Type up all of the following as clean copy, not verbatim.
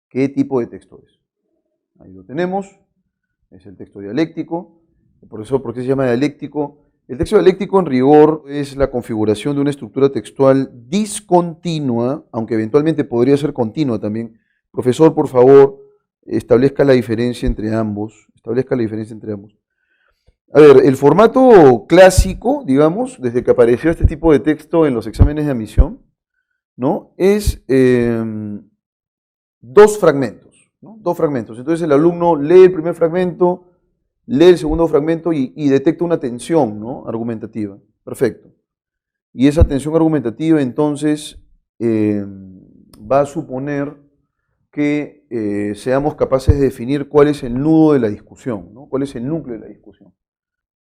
¿Qué tipo de texto es? Ahí lo tenemos, es el texto dialéctico. Por eso, ¿por qué se llama dialéctico? El texto dialéctico en rigor es la configuración de una estructura textual discontinua, aunque eventualmente podría ser continua también. Profesor, por favor, establezca la diferencia entre ambos. Establezca la diferencia entre ambos. A ver, el formato clásico, digamos, desde que apareció este tipo de texto en los exámenes de admisión, ¿no? Es dos fragmentos, ¿no? Dos fragmentos. Entonces el alumno lee el primer fragmento, lee el segundo fragmento y detecta una tensión, ¿no? Argumentativa. Perfecto. Y esa tensión argumentativa entonces va a suponer que seamos capaces de definir cuál es el nudo de la discusión, ¿no? Cuál es el núcleo de la discusión.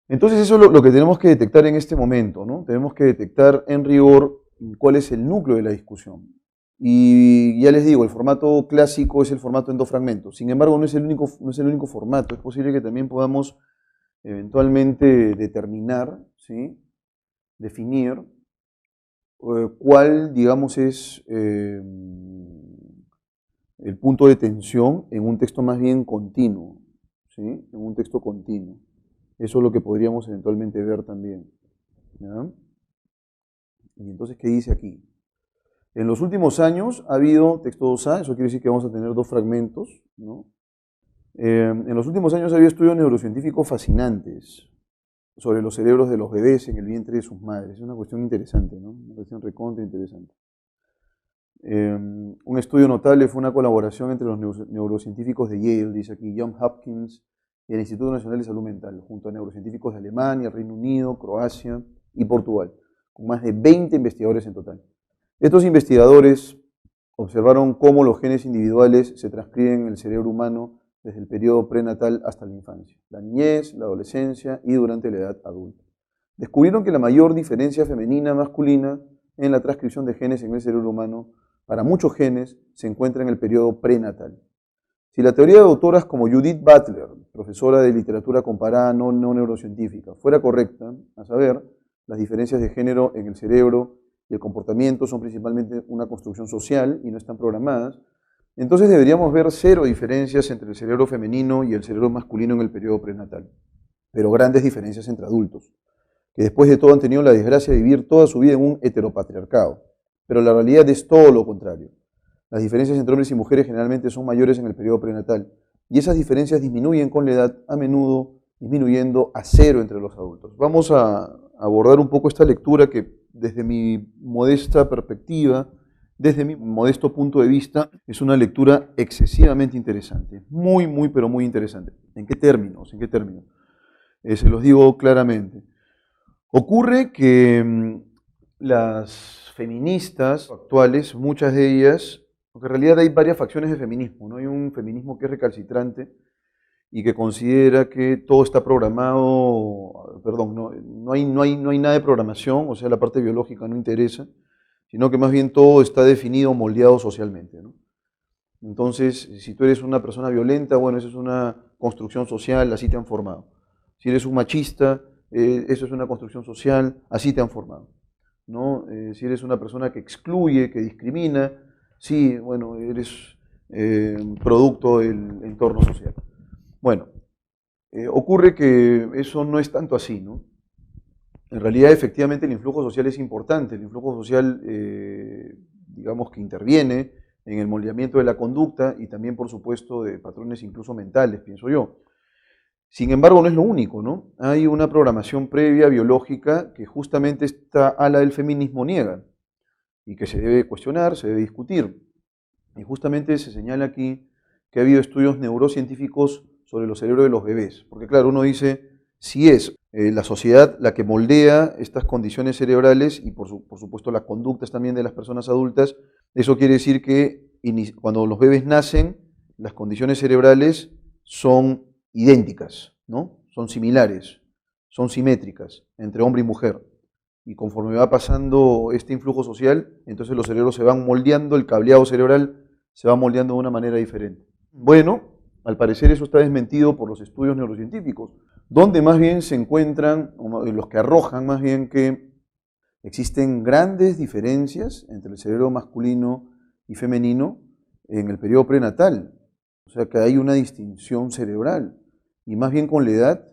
Entonces eso es lo que tenemos que detectar en este momento, ¿no? Tenemos que detectar en rigor cuál es el núcleo de la discusión. Y ya les digo, el formato clásico es el formato en dos fragmentos. Sin embargo, no es el único formato. Es posible que también podamos eventualmente determinar, ¿sí? Definir cuál, digamos, es el punto de tensión en un texto más bien continuo, ¿sí? En un texto continuo. Eso es lo que podríamos eventualmente ver también, ¿ya? Y entonces, ¿qué dice aquí? En los últimos años ha habido texto 2A, eso quiere decir que vamos a tener dos fragmentos, ¿no? En los últimos años ha habido estudios neurocientíficos fascinantes sobre los cerebros de los bebés en el vientre de sus madres. Es una cuestión interesante, ¿no? Una cuestión recontra interesante. Un estudio notable fue una colaboración entre los neurocientíficos de Yale, dice aquí, John Hopkins y el Instituto Nacional de Salud Mental, junto a neurocientíficos de Alemania, Reino Unido, Croacia y Portugal, con más de 20 investigadores en total. Estos investigadores observaron cómo los genes individuales se transcriben en el cerebro humano desde el periodo prenatal hasta la infancia, la niñez, la adolescencia y durante la edad adulta. Descubrieron que la mayor diferencia femenina-masculina en la transcripción de genes en el cerebro humano para muchos genes se encuentra en el periodo prenatal. Si la teoría de autoras como Judith Butler, profesora de literatura comparada no neurocientífica, fuera correcta, a saber, las diferencias de género en el cerebro y el comportamiento son principalmente una construcción social y no están programadas, entonces deberíamos ver cero diferencias entre el cerebro femenino y el cerebro masculino en el periodo prenatal, pero grandes diferencias entre adultos, que después de todo han tenido la desgracia de vivir toda su vida en un heteropatriarcado. Pero la realidad es todo lo contrario. Las diferencias entre hombres y mujeres generalmente son mayores en el periodo prenatal, y esas diferencias disminuyen con la edad, a menudo disminuyendo a cero entre los adultos. Vamos a abordar un poco esta lectura que desde mi modesta perspectiva, desde mi modesto punto de vista, es una lectura excesivamente interesante. Muy, pero muy interesante. ¿En qué términos? ¿En qué términos? Se los digo claramente. Ocurre que las feministas actuales, muchas de ellas, porque en realidad hay varias facciones de feminismo, ¿no? Hay un feminismo que es recalcitrante y que considera que todo está programado, perdón, no hay nada de programación, o sea, la parte biológica no interesa, sino que más bien todo está definido, moldeado socialmente, ¿no? Entonces, si tú eres una persona violenta, bueno, eso es una construcción social, así te han formado. Si eres un machista, eso es una construcción social, así te han formado, ¿no? Si eres una persona que excluye, que discrimina, sí, bueno, eres producto del entorno social. Bueno, ocurre que eso no es tanto así, ¿no? En realidad, efectivamente, el influjo social es importante. El influjo social, digamos que interviene en el moldeamiento de la conducta y también, por supuesto, de patrones incluso mentales, pienso yo. Sin embargo, no es lo único, ¿no? Hay una programación previa biológica que justamente esta ala del feminismo niega y que se debe cuestionar, se debe discutir. Y justamente se señala aquí que ha habido estudios neurocientíficos sobre los cerebros de los bebés. Porque claro, uno dice, si es la sociedad la que moldea estas condiciones cerebrales y por supuesto las conductas también de las personas adultas, eso quiere decir que cuando los bebés nacen, las condiciones cerebrales son idénticas, ¿no? Son similares, son simétricas entre hombre y mujer. Y conforme va pasando este influjo social, entonces los cerebros se van moldeando, el cableado cerebral se va moldeando de una manera diferente. Bueno, al parecer eso está desmentido por los estudios neurocientíficos, donde más bien se encuentran, los que arrojan más bien que existen grandes diferencias entre el cerebro masculino y femenino en el periodo prenatal. O sea que hay una distinción cerebral. Y más bien con la edad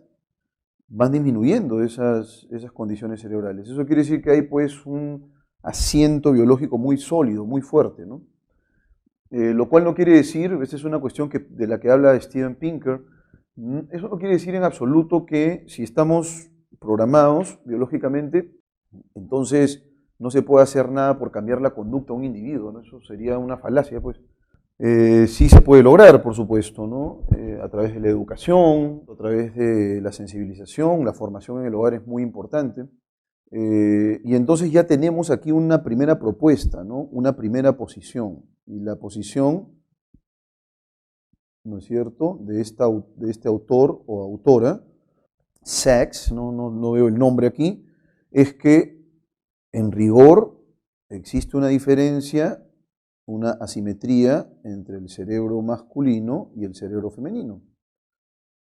van disminuyendo esas condiciones cerebrales. Eso quiere decir que hay pues un asiento biológico muy sólido, muy fuerte, ¿no? Lo cual no quiere decir, esta es una cuestión de la que habla Steven Pinker, eso no quiere decir en absoluto que si estamos programados biológicamente, entonces no se puede hacer nada por cambiar la conducta de un individuo, ¿no? Eso sería una falacia, pues. Sí se puede lograr, por supuesto, ¿no? A través de la educación, a través de la sensibilización, la formación en el hogar es muy importante. Y entonces ya tenemos aquí una primera propuesta, ¿no? Una primera posición. Y la posición, ¿no es cierto?, de este autor o autora, Sachs, no veo el nombre aquí, es que en rigor existe una diferencia, una asimetría entre el cerebro masculino y el cerebro femenino.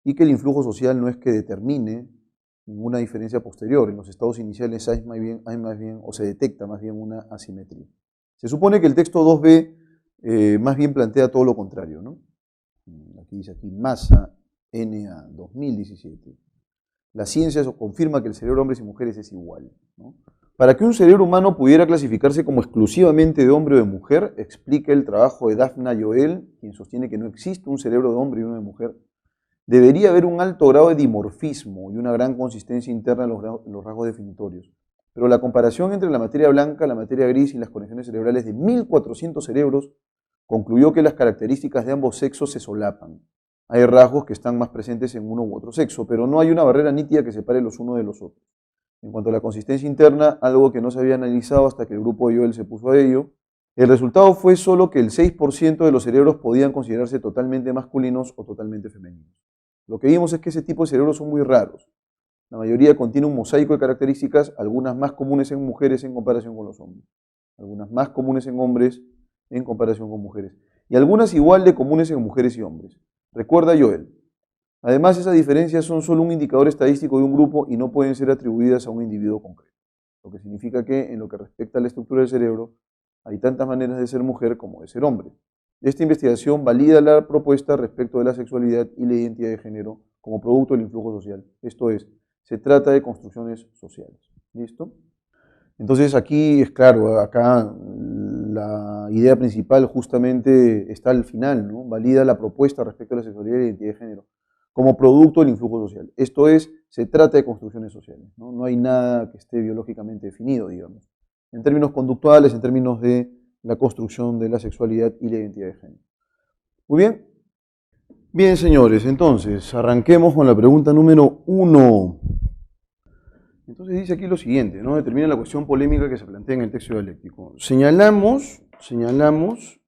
Y que el influjo social no es que determine ninguna diferencia posterior. En los estados iniciales hay más bien, o se detecta más bien una asimetría. Se supone que el texto 2b más bien plantea todo lo contrario, ¿no? Aquí dice Massa, N.A., 2017. La ciencia confirma que el cerebro de hombres y mujeres es igual, ¿no? Para que un cerebro humano pudiera clasificarse como exclusivamente de hombre o de mujer, explica el trabajo de Daphna Joel, quien sostiene que no existe un cerebro de hombre y uno de mujer, debería haber un alto grado de dimorfismo y una gran consistencia interna en los rasgos definitorios. Pero la comparación entre la materia blanca, la materia gris y las conexiones cerebrales de 1400 cerebros concluyó que las características de ambos sexos se solapan. Hay rasgos que están más presentes en uno u otro sexo, pero no hay una barrera nítida que separe los unos de los otros. En cuanto a la consistencia interna, algo que no se había analizado hasta que el grupo de Joel se puso a ello, el resultado fue solo que el 6% de los cerebros podían considerarse totalmente masculinos o totalmente femeninos. Lo que vimos es que ese tipo de cerebros son muy raros. La mayoría contiene un mosaico de características, algunas más comunes en mujeres en comparación con los hombres, algunas más comunes en hombres en comparación con mujeres, y algunas igual de comunes en mujeres y hombres. Recuerda Joel. Además, esas diferencias son solo un indicador estadístico de un grupo y no pueden ser atribuidas a un individuo concreto. Lo que significa que, en lo que respecta a la estructura del cerebro, hay tantas maneras de ser mujer como de ser hombre. Esta investigación valida la propuesta respecto de la sexualidad y la identidad de género como producto del influjo social. Esto es, se trata de construcciones sociales. ¿Listo? Entonces aquí es claro, acá la idea principal justamente está al final, ¿no? Valida la propuesta respecto a la sexualidad y la identidad de género como producto del influjo social. Esto es, se trata de construcciones sociales, ¿no? No hay nada que esté biológicamente definido, digamos, en términos conductuales, en términos de la construcción de la sexualidad y la identidad de género. Muy bien. Bien, señores, entonces, arranquemos con la pregunta número 1. Entonces dice aquí lo siguiente, ¿no? Determina la cuestión polémica que se plantea en el texto dialéctico. Señalamos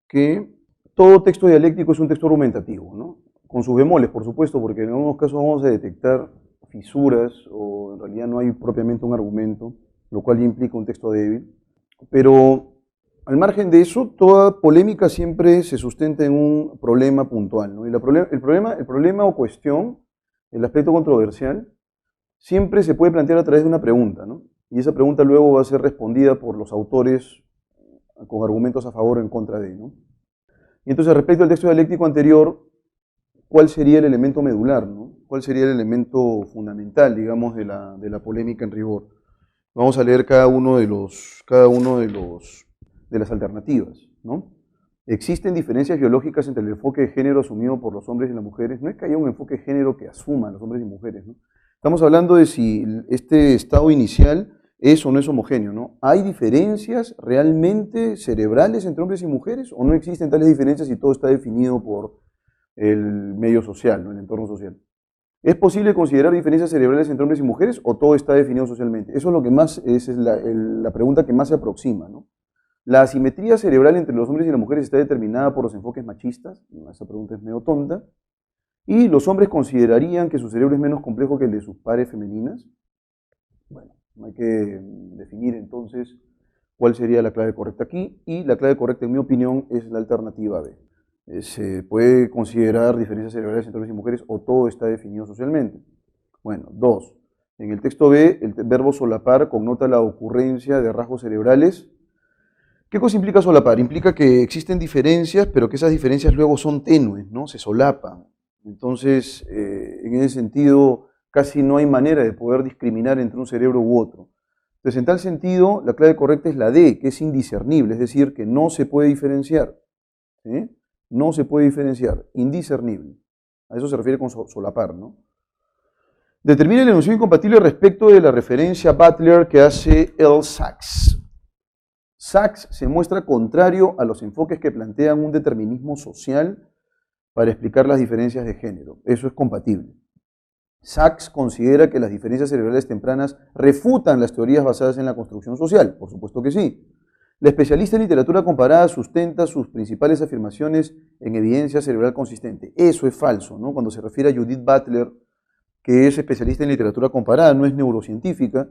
que todo texto dialéctico es un texto argumentativo, ¿no? Con sus bemoles, por supuesto, porque en algunos casos vamos a detectar fisuras o en realidad no hay propiamente un argumento, lo cual ya implica un texto débil. Pero al margen de eso, toda polémica siempre se sustenta en un problema puntual, ¿no? Y el problema o cuestión, el aspecto controversial, siempre se puede plantear a través de una pregunta, ¿no? Y esa pregunta luego va a ser respondida por los autores con argumentos a favor o en contra de, ¿no? Y entonces, respecto al texto dialéctico anterior, ¿cuál sería el elemento medular, ¿no? ¿Cuál sería el elemento fundamental, digamos, de la polémica en rigor? Vamos a leer cada uno de las alternativas, ¿no? ¿Existen diferencias biológicas entre el enfoque de género asumido por los hombres y las mujeres? No es que haya un enfoque de género que asuma los hombres y mujeres, ¿no? Estamos hablando de si este estado inicial es o no es homogéneo, ¿no? ¿Hay diferencias realmente cerebrales entre hombres y mujeres o no existen tales diferencias y todo está definido por el medio social, ¿no? El entorno social? ¿Es posible considerar diferencias cerebrales entre hombres y mujeres o todo está definido socialmente? Eso es lo que más, esa es la pregunta que más se aproxima, ¿no? ¿La asimetría cerebral entre los hombres y las mujeres está determinada por los enfoques machistas? Esa pregunta es medio tonta. ¿Y los hombres considerarían que su cerebro es menos complejo que el de sus pares femeninas? Bueno, hay que definir entonces cuál sería la clave correcta aquí, y la clave correcta, en mi opinión, es la alternativa B. Se puede considerar diferencias cerebrales entre hombres y mujeres o todo está definido socialmente. Bueno, 2. En el texto B, el verbo solapar connota la ocurrencia de rasgos cerebrales ¿Qué cosa implica solapar? Implica que existen diferencias, pero que esas diferencias luego son tenues, ¿no? Se solapan. Entonces, en ese sentido, casi no hay manera de poder discriminar entre un cerebro u otro. Entonces, en tal sentido, la clave correcta es la D, que es indiscernible, es decir, que no se puede diferenciar. ¿Sí? No se puede diferenciar, indiscernible. A eso se refiere con solapar, ¿no? Determine la enunciado incompatible respecto de la referencia Butler que hace L. Sachs. Sachs se muestra contrario a los enfoques que plantean un determinismo social para explicar las diferencias de género. Eso es compatible. Sachs considera que las diferencias cerebrales tempranas refutan las teorías basadas en la construcción social. Por supuesto que sí. La especialista en literatura comparada sustenta sus principales afirmaciones en evidencia cerebral consistente. Eso es falso, ¿no? Cuando se refiere a Judith Butler, que es especialista en literatura comparada, no es neurocientífica,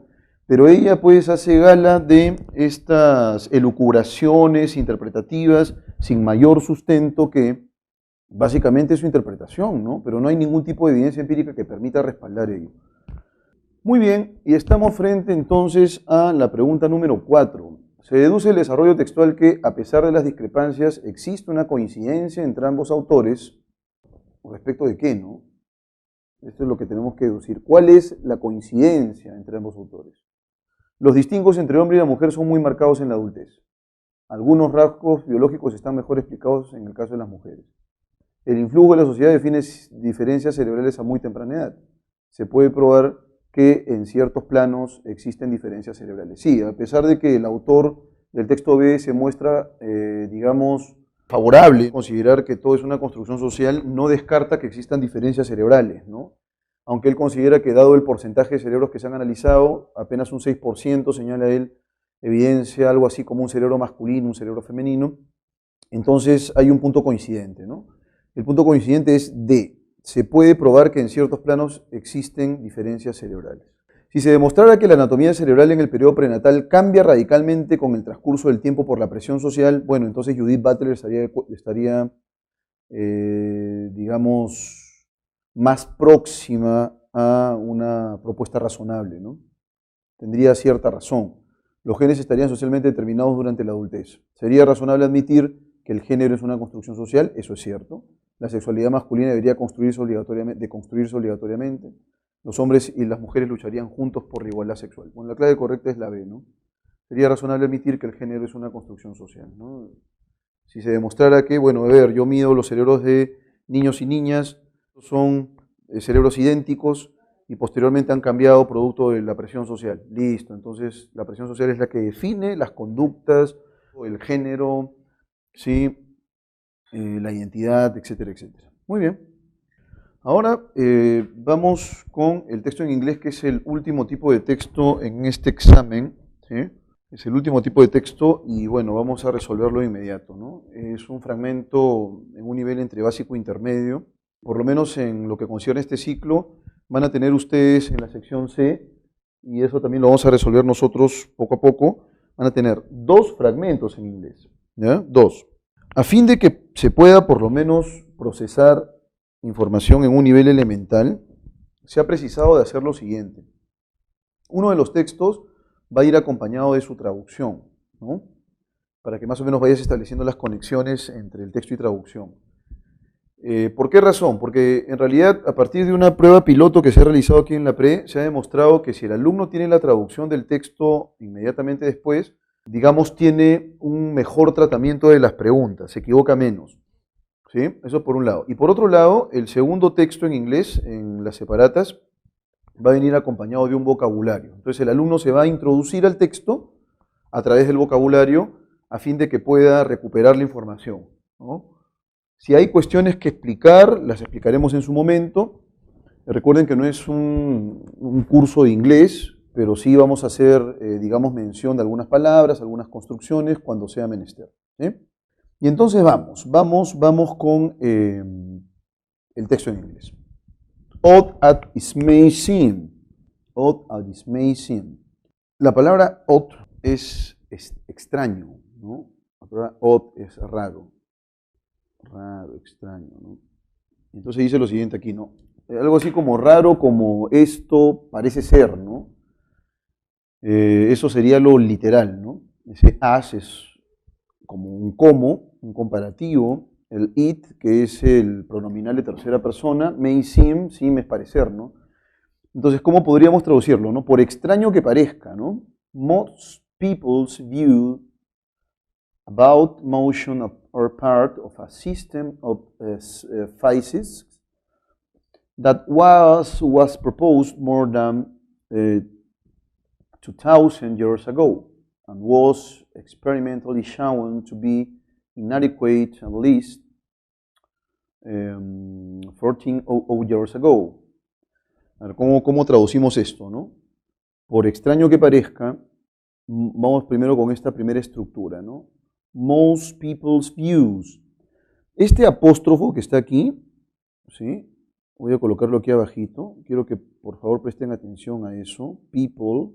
pero ella pues hace gala de estas elucubraciones interpretativas sin mayor sustento que básicamente es su interpretación, ¿no? Pero no hay ningún tipo de evidencia empírica que permita respaldar ello. Muy bien, y estamos frente entonces a la pregunta número 4. Se deduce el desarrollo textual que, a pesar de las discrepancias, existe una coincidencia entre ambos autores. ¿Respecto de qué, no? Esto es lo que tenemos que deducir. ¿Cuál es la coincidencia entre ambos autores? Los distingos entre hombre y la mujer son muy marcados en la adultez. Algunos rasgos biológicos están mejor explicados en el caso de las mujeres. El influjo de la sociedad define diferencias cerebrales a muy temprana edad. Se puede probar que en ciertos planos existen diferencias cerebrales. Sí, a pesar de que el autor del texto B se muestra, digamos, favorable a considerar que todo es una construcción social, no descarta que existan diferencias cerebrales, ¿no? Aunque él considera que dado el porcentaje de cerebros que se han analizado, apenas un 6%, señala él, evidencia algo así como un cerebro masculino, un cerebro femenino. Entonces hay un punto coincidente, ¿no? El punto coincidente es D. Se puede probar que en ciertos planos existen diferencias cerebrales. Si se demostrara que la anatomía cerebral en el periodo prenatal cambia radicalmente con el transcurso del tiempo por la presión social, bueno, entonces Judith Butler estaría digamos, más próxima a una propuesta razonable, ¿no? Tendría cierta razón. Los genes estarían socialmente determinados durante la adultez. Sería razonable admitir que el género es una construcción social, eso es cierto. La sexualidad masculina debería construirse obligatoriamente. Los hombres y las mujeres lucharían juntos por la igualdad sexual. Bueno, la clave correcta es la B, ¿no? Sería razonable admitir que el género es una construcción social, ¿no? Si se demostrara que, bueno, a ver, yo mido los cerebros de niños y niñas, son cerebros idénticos y posteriormente han cambiado producto de la presión social. Listo, entonces la presión social es la que define las conductas, el género, ¿sí? La identidad, etcétera, etcétera. Muy bien. Ahora vamos con el texto en inglés, que es el último tipo de texto en este examen, ¿sí? Es el último tipo de texto y bueno, vamos a resolverlo de inmediato, ¿no? Es un fragmento en un nivel entre básico e intermedio. Por lo menos en lo que concierne este ciclo, van a tener ustedes en la sección C, y eso también lo vamos a resolver nosotros poco a poco, van a tener 2 fragmentos en inglés, ¿ya? 2. A fin de que se pueda por lo menos procesar información en un nivel elemental, se ha precisado de hacer lo siguiente. Uno de los textos va a ir acompañado de su traducción, ¿no? Para que más o menos vayas estableciendo las conexiones entre el texto y traducción. ¿Por qué razón? Porque en realidad a partir de una prueba piloto que se ha realizado aquí en la PRE, se ha demostrado que si el alumno tiene la traducción del texto inmediatamente después, digamos, tiene un mejor tratamiento de las preguntas, se equivoca menos, ¿sí? Eso por un lado. Y por otro lado, el segundo texto en inglés, en las separatas, va a venir acompañado de un vocabulario. Entonces el alumno se va a introducir al texto a través del vocabulario a fin de que pueda recuperar la información, ¿no? Si hay cuestiones que explicar, las explicaremos en su momento. Recuerden que no es un curso de inglés, pero sí vamos a hacer, digamos, mención de algunas palabras, algunas construcciones cuando sea menester, ¿sí? Y entonces vamos con el texto en inglés. Odd as it may seem. Odd as it may seem. La palabra odd es extraño, ¿no? La palabra odd es raro, extraño, ¿no? Entonces dice lo siguiente aquí, ¿no? Algo así como raro, como esto parece ser, ¿no? Eso sería lo literal, ¿no? Ese as es como un como, un comparativo, el it, que es el pronominal de tercera persona, may seem, seem es parecer, ¿no? Entonces, ¿cómo podríamos traducirlo, no? Por extraño que parezca, ¿no? Most people's view about motion are part of a system of physics that was proposed more than 2,000 years ago and was experimentally shown to be inadequate at least 1400 years ago. A ver, ¿cómo traducimos esto, no? Por extraño que parezca, vamos primero con esta primera estructura, ¿no? Most people's views. Este apóstrofo que está aquí, ¿sí? Voy a colocarlo aquí abajito. Quiero que por favor presten atención a eso. People.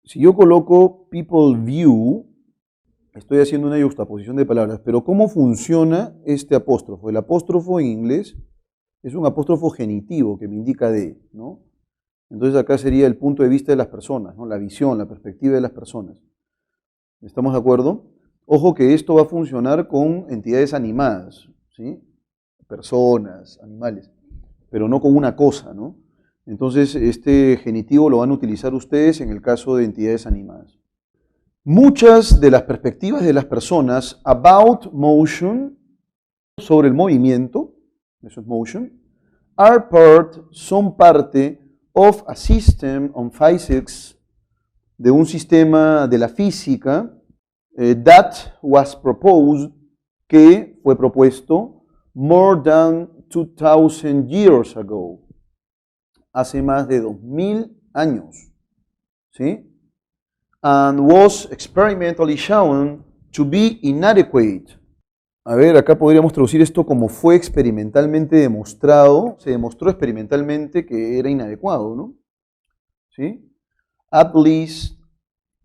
Si yo coloco people view, estoy haciendo una yuxtaposición de palabras, pero ¿cómo funciona este apóstrofo? El apóstrofo en inglés es un apóstrofo genitivo que me indica de, ¿no? Entonces acá sería el punto de vista de las personas, ¿no? La visión, la perspectiva de las personas. ¿Estamos de acuerdo? Ojo que esto va a funcionar con entidades animadas, ¿sí? Personas, animales, pero no con una cosa, ¿no? Entonces este genitivo lo van a utilizar ustedes en el caso de entidades animadas. Muchas de las perspectivas de las personas about motion, sobre el movimiento, eso es motion, son parte of a system on physics, de un sistema de la física, that was proposed, que fue propuesto, more than 2,000 years ago, hace más de 2000 años, ¿sí? And was experimentally shown to be inadequate. A ver, acá podríamos traducir esto como fue experimentalmente demostrado, se demostró experimentalmente que era inadecuado, ¿no? ¿Sí? At least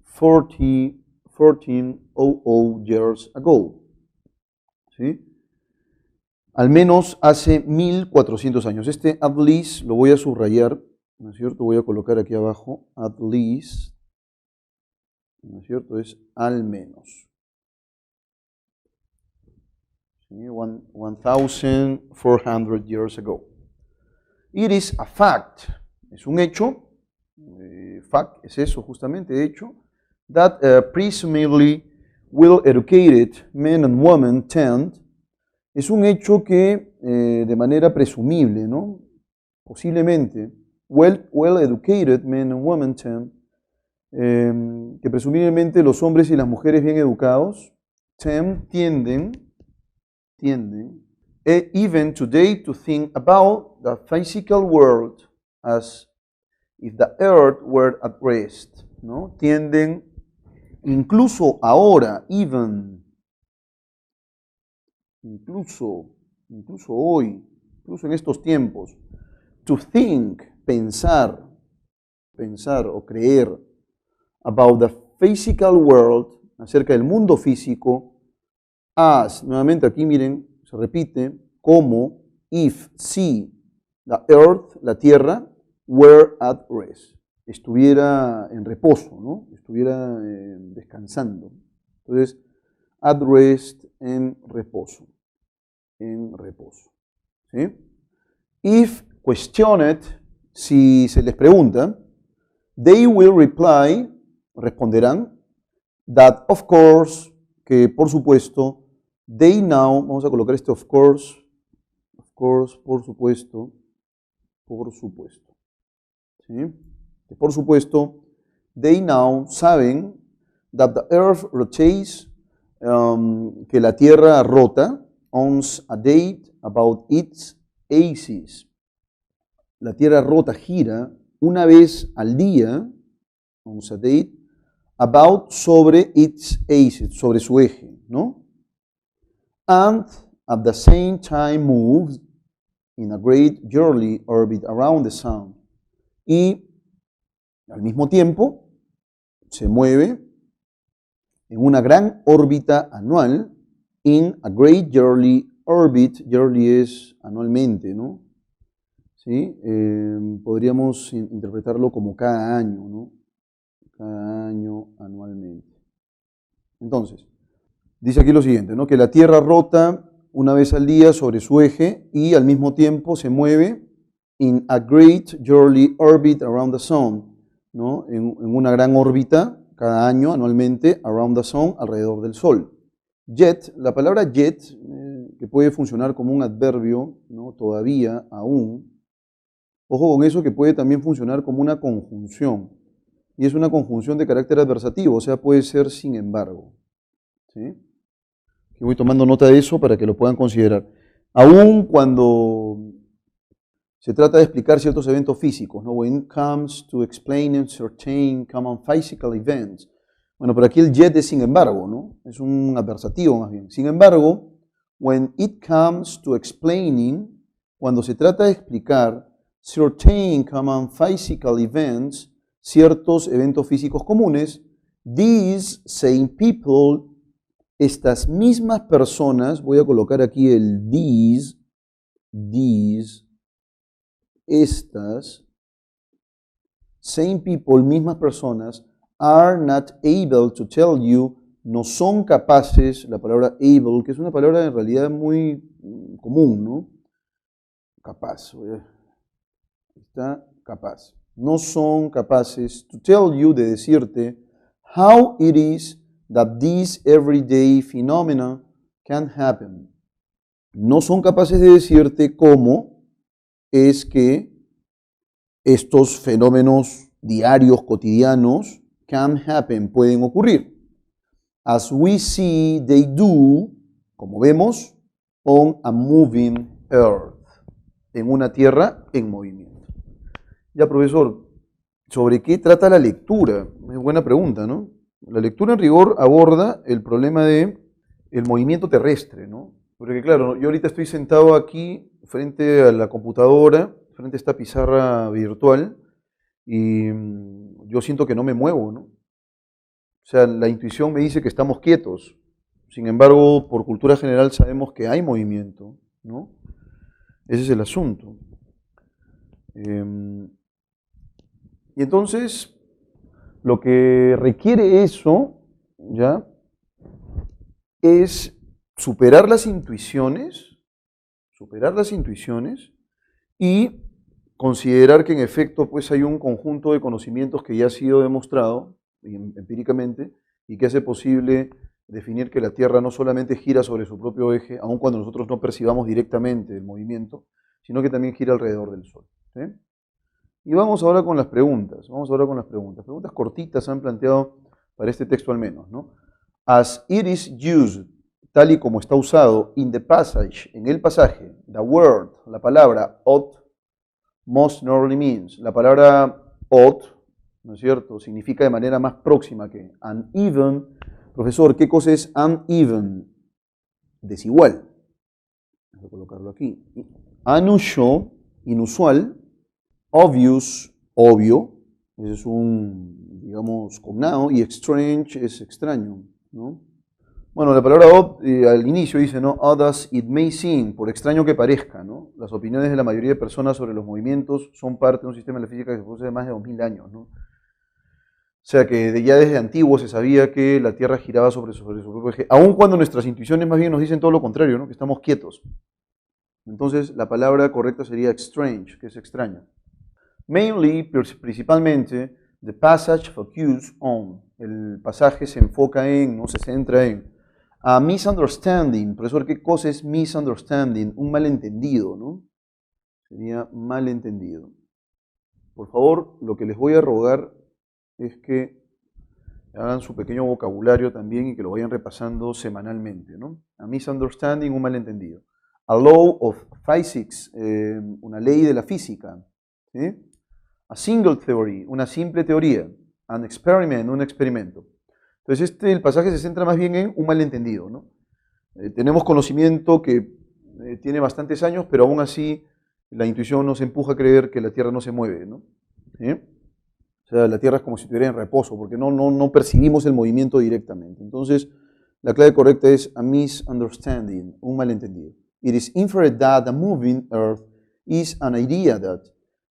1400 years ago. ¿Sí? Al menos hace 1400 años. Este at least lo voy a subrayar, ¿no es cierto? Voy a colocar aquí abajo, at least, ¿no es cierto? Es al menos. ¿Sí? 1400 years ago. It is a fact, es un hecho, fact es eso justamente, hecho, that presumably well-educated men and women tend, es un hecho que de manera presumible, ¿no? Posiblemente, well-educated men and women tend, que presumiblemente los hombres y las mujeres bien educados tienden, even today to think about the physical world as if the earth were at rest, ¿no? Tienden, incluso ahora, incluso hoy, incluso en estos tiempos, to think, pensar o creer about the physical world, acerca del mundo físico, as, nuevamente aquí miren, se repite, como, if, si, the earth, la tierra, were at rest, estuviera en reposo, ¿no? Estuviera descansando. Entonces, at rest, en reposo, ¿sí? If questioned, si se les pregunta, they will reply, responderán, that of course, que por supuesto, they now, vamos a colocar este of course, por supuesto, ¿sí? Que por supuesto, they now saben that the earth rotates, que la tierra rota, on a date about its axis. La tierra rota, gira una vez al día, on a date, about, sobre its axis, sobre su eje, ¿no? And at the same time moves in a great yearly orbit around the sun. Y al mismo tiempo se mueve en una gran órbita anual, in a great yearly orbit, yearly es anualmente, ¿no? ¿Sí? Podríamos interpretarlo como cada año, ¿no? Cada año, anualmente. Entonces, Dice aquí lo siguiente, ¿no? Que la Tierra rota una vez al día sobre su eje y al mismo tiempo se mueve in a great yearly orbit around the sun, ¿no? En una gran órbita cada año, anualmente, around the sun, alrededor del Sol. Yet, la palabra yet, que puede funcionar como un adverbio, ¿no? Todavía, aún. Ojo con eso, que puede también funcionar como una conjunción. Y es una conjunción de carácter adversativo, o sea, puede ser sin embargo. ¿Sí? Y voy tomando nota de eso para que lo puedan considerar. Aún cuando se trata de explicar ciertos eventos físicos, ¿no? When it comes to explaining certain common physical events. Bueno, pero aquí el yet es sin embargo, ¿no? Es un adversativo más bien. Sin embargo, when it comes to explaining, cuando se trata de explicar certain common physical events, ciertos eventos físicos comunes, these same people, estas mismas personas, voy a colocar aquí el these, estas, same people, mismas personas, are not able to tell you, no son capaces, la palabra able, que es una palabra en realidad muy común, ¿no? Capaz, está capaz. No son capaces to tell you, de decirte, how it is that this everyday phenomena can happen. No son capaces de decirte cómo es que estos fenómenos diarios, cotidianos, can happen, pueden ocurrir. As we see they do, como vemos, on a moving earth, en una tierra en movimiento. Ya, profesor, ¿sobre qué trata la lectura? Es buena pregunta, ¿no? La lectura en rigor aborda el problema de el movimiento terrestre, ¿no? Porque claro, yo ahorita estoy sentado aquí frente a la computadora, frente a esta pizarra virtual, y yo siento que no me muevo, ¿no? O sea, la intuición me dice que estamos quietos. Sin embargo, por cultura general sabemos que hay movimiento, ¿no? Ese es el asunto. Y entonces, lo que requiere eso, ¿ya? Es superar las intuiciones y considerar que en efecto pues hay un conjunto de conocimientos que ya ha sido demostrado empíricamente y que hace posible definir que la Tierra no solamente gira sobre su propio eje, aun cuando nosotros no percibamos directamente el movimiento, sino que también gira alrededor del Sol. ¿Sí? Y vamos ahora con las preguntas. Preguntas cortitas se han planteado para este texto al menos, ¿no? As it is used, tal y como está usado, in the passage, en el pasaje, the word, la palabra ought, most normally means. La palabra ought, ¿no es cierto?, significa de manera más próxima que uneven. Profesor, ¿qué cosa es uneven? Desigual. Voy a colocarlo aquí. Unusual, inusual. Obvious, obvio. Ese es un, digamos, cognado. Y strange es extraño, ¿no? Bueno, la palabra al inicio dice, ¿no? As it may seem, por extraño que parezca, ¿no? Las opiniones de la mayoría de personas sobre los movimientos son parte de un sistema de la física que se posee de más de 2000 años, ¿no? O sea que ya desde antiguo se sabía que la Tierra giraba sobre su propio eje, aun cuando nuestras intuiciones más bien nos dicen todo lo contrario, ¿no? Que estamos quietos. Entonces la palabra correcta sería strange, que es extraña. Mainly, principalmente, the passage focuses on. El pasaje se enfoca en, no se centra en. A misunderstanding. Profesor, ¿qué cosa es misunderstanding? Un malentendido, ¿no? Sería malentendido. Por favor, lo que les voy a rogar es que hagan su pequeño vocabulario también y que lo vayan repasando semanalmente, ¿no? A misunderstanding, un malentendido. A law of physics, una ley de la física. ¿Sí? A single theory, una simple teoría. An experiment, un experimento. Entonces el pasaje se centra más bien en un malentendido, ¿no? Tenemos conocimiento que tiene bastantes años, pero aún así la intuición nos empuja a creer que la Tierra no se mueve, ¿no? ¿Sí? O sea, la Tierra es como si estuviera en reposo, porque no percibimos el movimiento directamente. Entonces, la clave correcta es a misunderstanding, un malentendido. It is inferred that a moving earth is an idea that.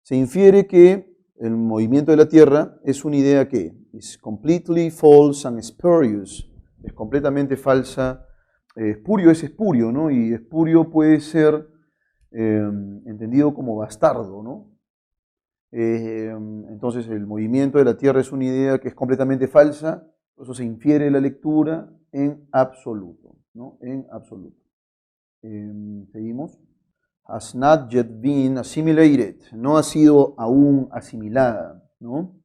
Se infiere que el movimiento de la Tierra es una idea que is completely false and spurious, Es completamente falsa. Espurio es espurio, ¿no? Y espurio puede ser entendido como bastardo, ¿no? Entonces el movimiento de la Tierra es una idea que es completamente falsa, por eso se infiere la lectura en absoluto, ¿no? En absoluto. Seguimos. Has not yet been assimilated, no ha sido aún asimilada, ¿no?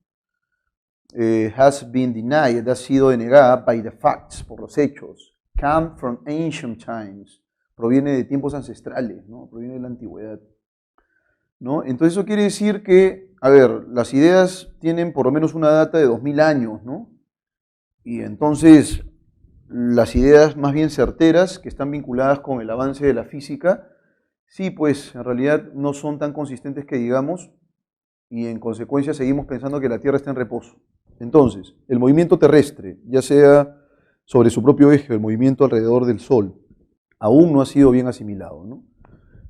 Has been denied, ha sido denegada by the facts, por los hechos. Come from ancient times, proviene de tiempos ancestrales, ¿no? Proviene de la antigüedad, ¿no? Entonces eso quiere decir que, a ver, las ideas tienen por lo menos una data de 2000 años, ¿no? Y entonces las ideas más bien certeras, que están vinculadas con el avance de la física, sí, pues en realidad no son tan consistentes que digamos, y en consecuencia seguimos pensando que la Tierra está en reposo. Entonces, el movimiento terrestre, ya sea sobre su propio eje o el movimiento alrededor del Sol, aún no ha sido bien asimilado, ¿no?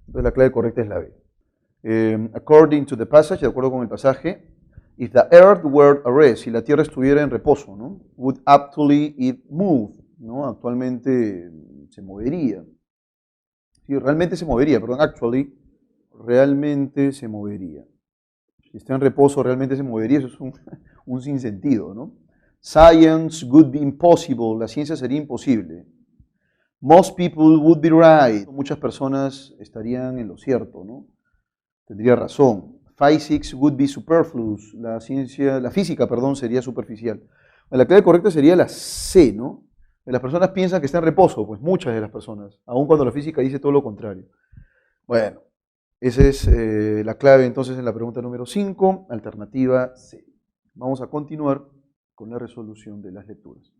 Entonces la clave correcta es la B. According to the passage, de acuerdo con el pasaje, if the earth were at rest, si la Tierra estuviera en reposo, ¿no? Would actually it move, ¿no? Actualmente se movería. Sí, realmente se movería, perdón, actually, realmente se movería. Si está en reposo, realmente se movería, eso es un sinsentido, ¿no? Science would be impossible, la ciencia sería imposible. Most people would be right, muchas personas estarían en lo cierto, ¿no? Tendría razón. Physics would be superfluous, la física, perdón, sería superficial. La clave correcta sería la C, ¿no? Las personas piensan que está en reposo, pues muchas de las personas, aun cuando la física dice todo lo contrario. Bueno, esa es la clave entonces en la pregunta número 5, alternativa C. Vamos a continuar con la resolución de las lecturas.